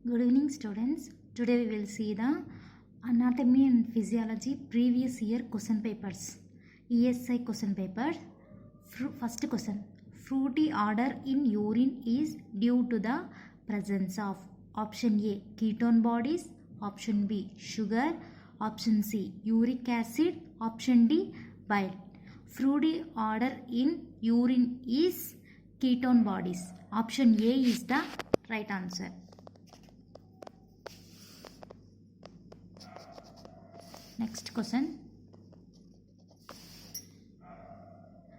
Good evening, students. Today we will see the anatomy and physiology previous year question papers. ESI question paper. First question. Fruity odor in urine is due to the presence of option A ketone bodies, option B sugar, option C uric acid, option D bile. Fruity odor in urine is ketone bodies. Option A is the right answer. Next question.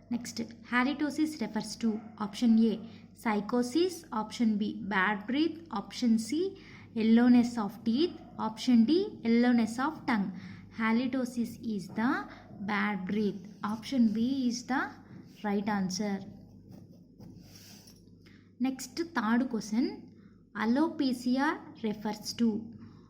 Next, halitosis refers to option A psychosis, option B bad breath, option C yellowness of teeth, option D yellowness of tongue. Halitosis is the bad breath. Option B is the right answer. Next, third question. Alopecia refers to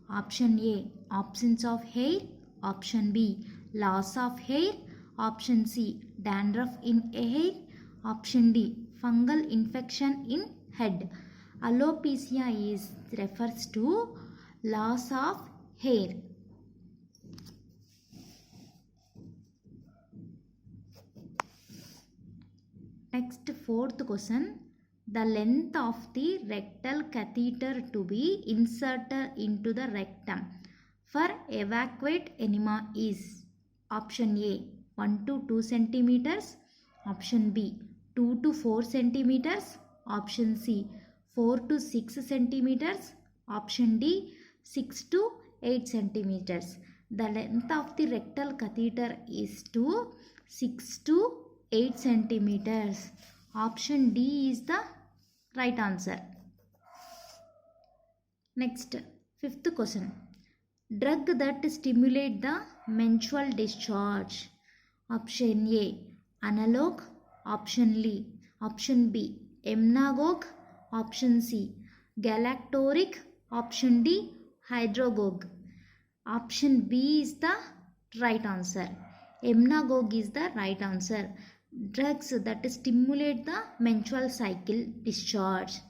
option A absence of hair, option B loss of hair, option C dandruff in hair, option D fungal infection in head. Alopecia refers to loss of hair. Next, fourth question. The length of the rectal catheter to be inserted into the rectum for evacuate enema is option A 1 to 2 centimeters, option B 2 to 4 centimeters, option C 4 to 6 centimeters, option D 6 to 8 centimeters. The length of the rectal catheter is 6 to 8 centimeters. Option D is the right answer. Next, fifth question. Drug that stimulate the menstrual discharge. Option A analog, option B emnagogue, option C galactoric, option D hydrogogue. Option B is the right answer. Emnagogue is the right answer. Drugs that stimulate the menstrual cycle discharge.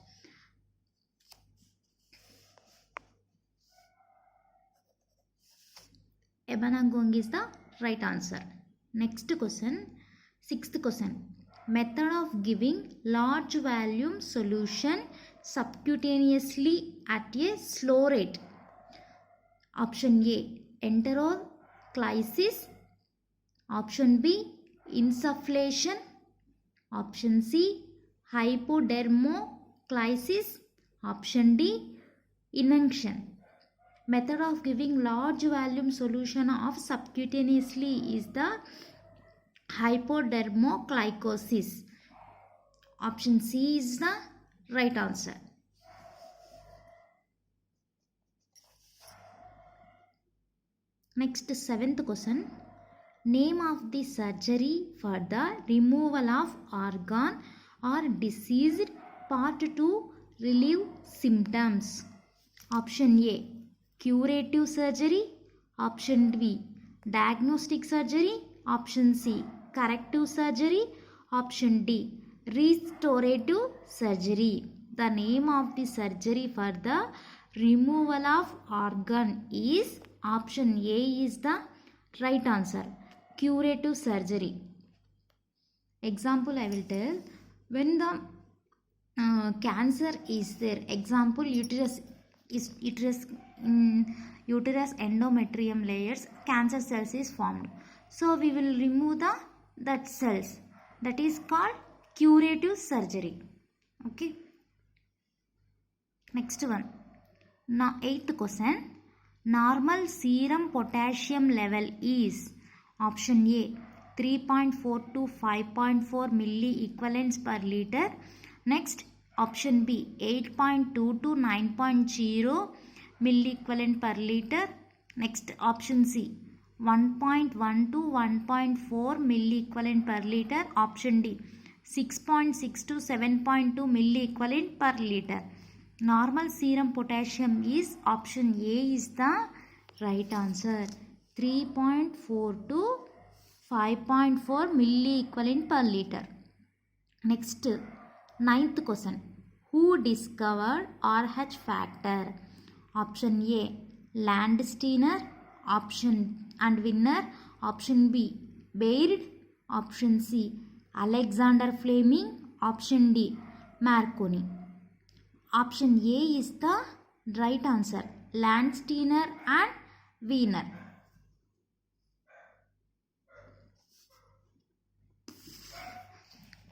Emnagogue is the right answer. Next question, sixth question. Method of giving large volume solution subcutaneously at a slow rate. Option A enteroclysis, option B insufflation, option C hypodermoclysis, option D inunction. Method of giving large volume solution of subcutaneously is the hypodermoglycosis. Option C is the right answer. Next, seventh question. Name of the surgery for the removal of organ or diseased part to relieve symptoms. Option A curative surgery, option B diagnostic surgery, option C corrective surgery, option D restorative surgery. The name of the surgery for the removal of organ is option A is the right answer. Curative surgery. Example I will tell. When the cancer is there, example uterus endometrium layers, cancer cells is formed. So we will remove that cells. That is called curative surgery. Okay. Next one. Now eighth question. Normal serum potassium level is option A 3.4 to 5.4 milliequivalents per liter. Next, option B 8.2 to 9.0 milliequivalent per liter. Next, option C 1.1 to 1.4 milliequivalent per liter. Option D 6.6 to 7.2 milliequivalent per liter. Normal serum potassium is option A is the right answer. 3.4 to 5.4 milliequivalent per liter. Next, ninth question. Who discovered RH factor? Option A, Landsteiner. Option and winner. Option B, Baird. Option C, Alexander Fleming. Option D, Marconi. Option A is the right answer. Landsteiner and Wiener.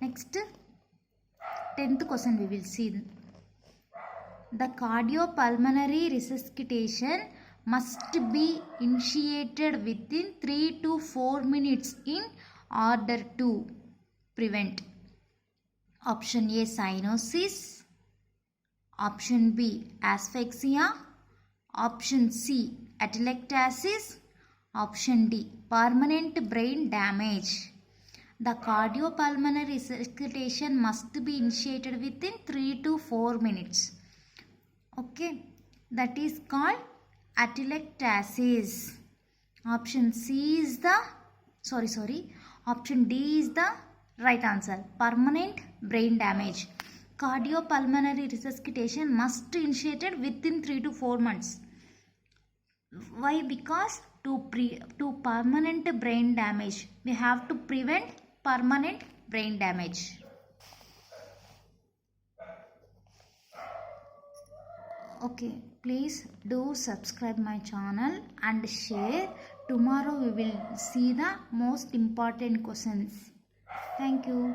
Next, 10th question we will see. The cardiopulmonary resuscitation must be initiated within 3 to 4 minutes in order to prevent. Option A, cyanosis. Option B, asphyxia. Option C, atelectasis. Option D, permanent brain damage. The cardiopulmonary resuscitation must be initiated within 3 to 4 minutes. Okay, that is called atelectasis. Option C is the option D is the right answer. Permanent brain damage. Cardiopulmonary resuscitation must be initiated within 3 to 4 months. Why? Because to permanent brain damage, we have to prevent permanent brain damage. Okay, please do subscribe my channel and share. Tomorrow we will see the most important questions. Thank you.